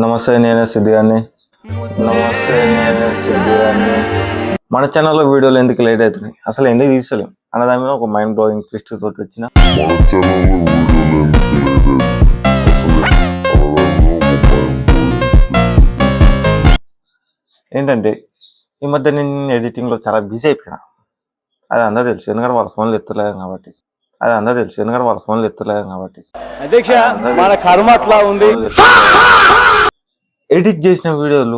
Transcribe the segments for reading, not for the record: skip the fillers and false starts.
నమస్తే, నేనే సిద్ధిగాన్ని. మన ఛానల్లో వీడియోలు ఎందుకు లేట్ అవుతున్నాయి, అసలు ఎందుకు తీసుకోలేం అన్న దాని మీద ఒక మైండ్ బ్లోయింగ్ ట్విస్ట్ తోటి వచ్చిన ఏంటంటే, ఈ మధ్య నేను ఎడిటింగ్లో చాలా బిజీ అయిపోయినా. అది అందరూ తెలుసు, ఎందుకంటే వాళ్ళ ఫోన్లు ఎత్తలేదు కాబట్టి. ఎడిట్ చేసిన వీడియోలు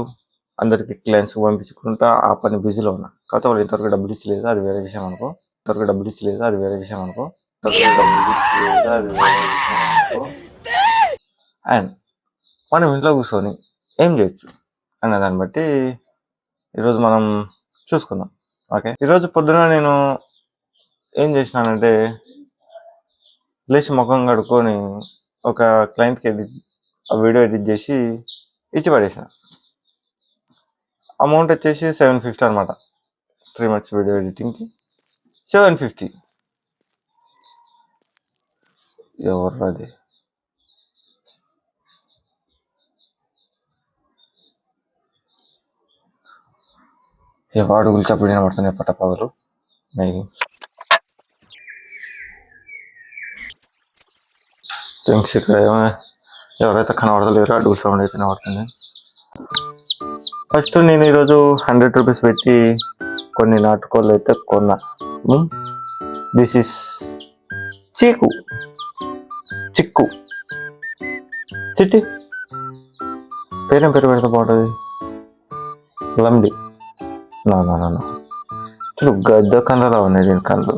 అందరికి క్లయింట్స్ పంపించుకుంటా ఆ పని బిజీలో ఉన్నా. కాకపోతే వాళ్ళు ఇంతవరకు డబ్బులు ఇచ్చలేదు, అది వేరే విషయం అనుకో. అండ్ మనం ఇంట్లో కూర్చొని ఏం చేయొచ్చు అన్న దాన్ని బట్టి ఈరోజు మనం చూసుకుందాం. ఓకే, ఈరోజు పొద్దున నేను ఏం చేసినానంటే, లేచి ముఖం కడుక్కొని ఒక క్లయింట్కి వీడియో ఎడిట్ చేసి ఇచ్చి పడేసిన. అమౌంట్ వచ్చేసి 750 అనమాట. 3 months వీడియో ఎడిటింగ్కి 750. ఎవరు అది? అడుగులు చప్పుడు పడుతున్నాయి పట్టపగలు. థింగ్స్ ఇక్కడ ఎవరైతే కనబడతలేరు, అడుగుల సౌండ్ అయితే కనబడుతుంది. ఫస్ట్ నేను ఈరోజు 100 రూపీస్ పెట్టి కొన్ని నాటుకోళ్ళు అయితే కొన్నా. దిస్ ఇస్ చిక్కు చిట్టి పేరేం పేరు పెడితే బాగుంటుంది? లంబి. నా చూడు, గద్ద కళ్ళలో ఉన్నాయి దీని కళ్ళు,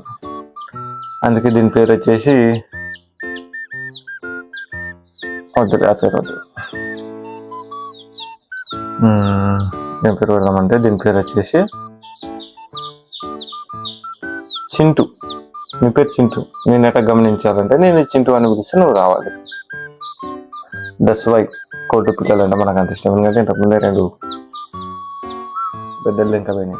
అందుకే దీని పేరు వచ్చేసి వద్దు. ఆ పేరు వద్దు. ఏం పేరు పెడదామంటే, దీని పేరు వచ్చేసి చింటూ. నీ పేరు చింటూ, నేను ఎట్లా గమనించాలంటే, నేను చింటూ అని పిలిస్తే నువ్వు రావాలి. దట్స్ వై కోటు పిల్లలు అంటే మనకు అంత ఇష్టం. ఎందుకంటే ఇంతకుముందే 2 బెద్దలు ఇంకా పోయినాయి.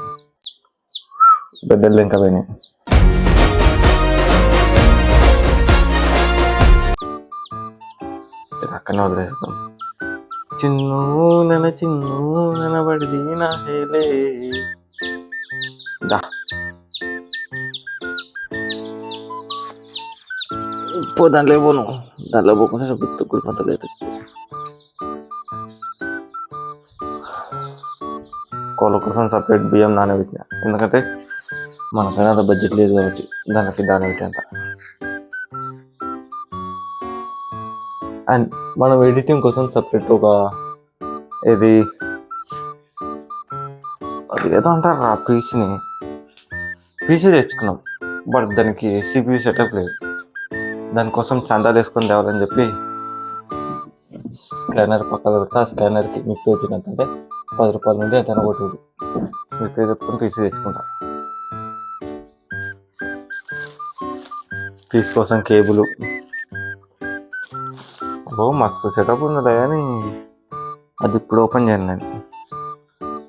ఇది అక్కడనే వదిలేస్తాం. చిన్ను నన్న పడిది నా హేలే దా పో. దాంట్లో పోకుండా గుర్తుకుడు మొదలు అయితే కోళ్ళ కోసం సపరేట్ బియ్యం నానబెట్టిన. ఎందుకంటే మనకైనా అంత బడ్జెట్ లేదు కాబట్టి దానికి నానబెట్టేంత. అండ్ మనం ఎడిటింగ్ కోసం సపరేట్ ఒక అది ఏదో అంటారు, ఆ పీసీ తెచ్చుకున్నాం. బట్ దానికి CPU సెటప్ లేదు. దానికోసం చందా తీసుకొని తేవాలని చెప్పి స్కానర్ పక్కన పెడితే, ఆ స్కానర్కి మీ పేజ్ ఎంతంటే 10 రూపాయల నుండి ఎంత కొట్టుడు. మీ పేజ్ చెప్పుకొని పీసీ తెచ్చుకుంటా. పీస్ కోసం కేబుల్ మస్తు సెటప్ ఉన్నది, కానీ అది ఇప్పుడు ఓపెన్ చేయండి. నేను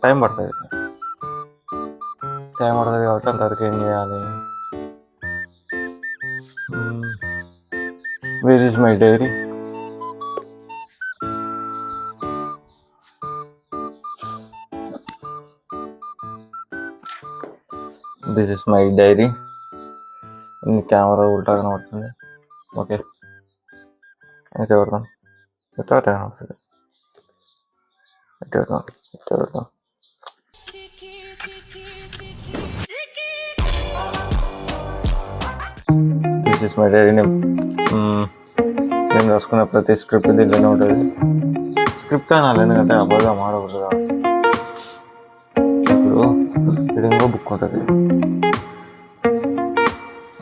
టైం పడుతుంది కాబట్టి అంతవరకు ఏం చేయాలి? Where is my diary? This is my diary. Camera ఉల్టా కనబడుతుంది. ఓకే, అయితే పెడదాం. వస్తుంది. This is my diary. నేను రాసుకున్న ప్రతి స్క్రిప్ట్ దీంట్లోనే ఉంటుంది. స్క్రిప్ట్ అనాలి, ఎందుకంటే అబ్బాయిగా మాడకూడదు కాబట్టి. ఇప్పుడు ఇంకో బుక్ ఉంటుంది.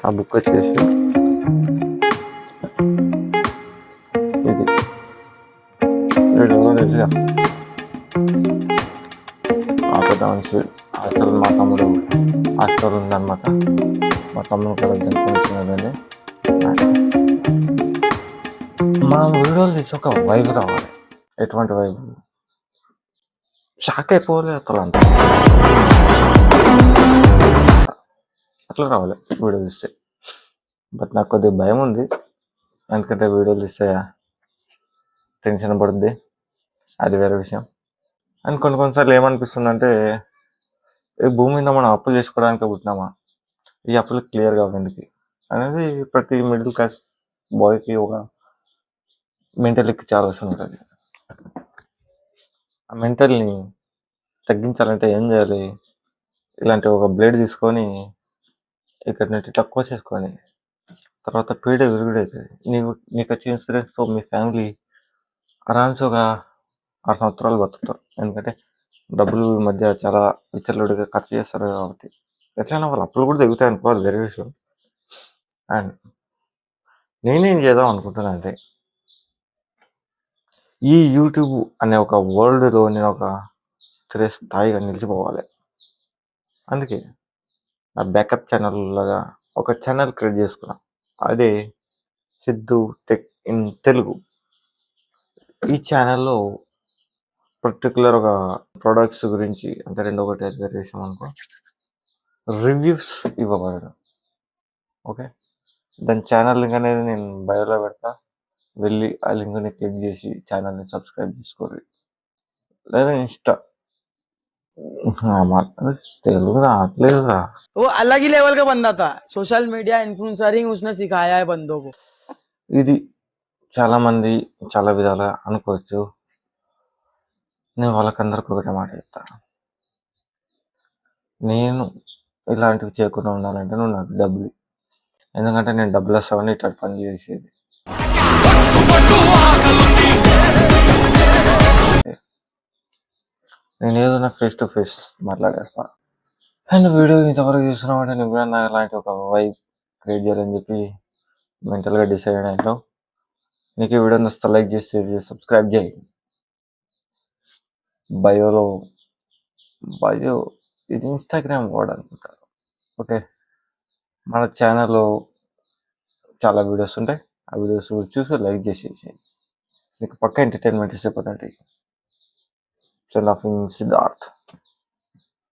ఆ బుక్ వచ్చేసి ఇది పెద్ద మనిషి హాస్టల్. మా తమ్ముడు హాస్టల్ ఉందన్నమాట. మా తమ్ముడు కూడా కొనిచ్చినదండి. మనం వీడియోలు తీసి ఒక వైబ్ రావాలి. ఎటువంటి వైబ్? షాక్ అయిపోవాలి అసలు అట్లా రావాలి వీడియో తీస్తే. బట్ నాకు కొద్దిగా భయం ఉంది, ఎందుకంటే వీడియోలు తీస్తే టెన్షన్ పడుద్ది. అది వేరే విషయం. అండ్ కొన్నిసార్లు ఏమనిపిస్తుందంటే, ఈ భూమి మీద మనం అప్పులు చేసుకోవడానికే పుట్టినామా? ఈ అప్పులు క్లియర్ కావడానికి అనేది ప్రతి మిడిల్ క్లాస్ బాయ్‌కి ఒక మెంటల్ ఎక్కించే ఆలోచన ఉంటది. ఆ మెంటల్‌ని తగ్గించాలంటే ఏం చేయాలి? ఇలాంటి ఒక బ్లేడ్ తీసుకొని ఇక్కడనేటి ఇట్లా కోసేసుకొని తర్వాత పీడ విరుగుడైతది. నీకొచ్చే ఇన్సూరెన్స్‌తో మీ ఫ్యామిలీ ఆరామ్‌సే ఒక 6 సంవత్సరాలు బతుకుతారు. ఎందుకంటే డబ్బులు ఈ మధ్య చాలా విచ్చలవిడిగా ఖర్చు చేస్తారు కాబట్టి. ఎట్లైనా వాళ్ళ అప్పులు కూడా తెగుతాయనుకో అది వేరే విషయం. అండ్ నేనేం చేద్దాం అనుకుంటున్నా అంటే, ఈ యూట్యూబ్ అనే ఒక వరల్డ్‌లో నేను ఒక స్థాయిగా నిలిచిపోవాలి. అందుకే నా బ్యాకప్ ఛానల్ లాగా ఒక ఛానల్ క్రియేట్ చేసుకున్నా. అదే సిద్ధు టెక్ ఇన్ తెలుగు. ఈ ఛానల్‌లో పర్టిక్యులర్ ఒక ప్రొడక్ట్స్ గురించి అంటే రెండొకటి అది వేరే విషయం అనుకో. రివ్యూస్ ఇవ్వబడడం. ఓకే. దాని ఛానల్ లింక్ అనేది నేను బయోలో పెడతా. వెళ్ళి ఆ లింక్‌ని క్లిక్ చేసి ఛానల్‌ని సబ్స్క్రైబ్ చేసుకోండి. లేదా ఇన్‌స్టా తెలుగు రావట్లేదురా. वो अलग ही लेवल का बंदा था। सोशल मीडिया इन्फ्लुएंसरिंग उसने सिखाया है बंदों को। ఇది చాలామంది చాలా విధాలుగా అనుకోవచ్చు. నేను వాళ్ళకందరికి ఒకటే మాట చెప్తా. నేను ఇలాంటివి చేయకుండా ఉండాలంటే నువ్వు నాకు డబ్బులు. ఎందుకంటే నేను డబ్బులు వస్తావని ఇట్లాంటి పనులు చేసేది. నేను ఏదైనా ఫేస్ టు ఫేస్ మాట్లాడేస్తా. అండ్ వీడియో ఇంతవరకు చూస్తున్నామంటే నువ్వు కూడా నాకు ఇలాంటి ఒక వైబ్ క్రియేట్ చేయాలని చెప్పి మెంటల్గా డిసైడ్ అయ్యాను. నీకు ఈ వీడియో నచ్చితే లైక్ చేసి షేర్ చేసి సబ్స్క్రైబ్ చేయి. బయో ఇది ఇన్స్టాగ్రామ్ వర్డ్ అనుకుంటారు. ఓకే. మన ఛానల్లో చాలా వీడియోస్ ఉంటాయి. ఆ వీడియోస్ చూసి లైక్ చేసేసి నీకు పక్కా ఎంటర్టైన్మెంట్ ఇష్టపడండి. Send off in Siddharth.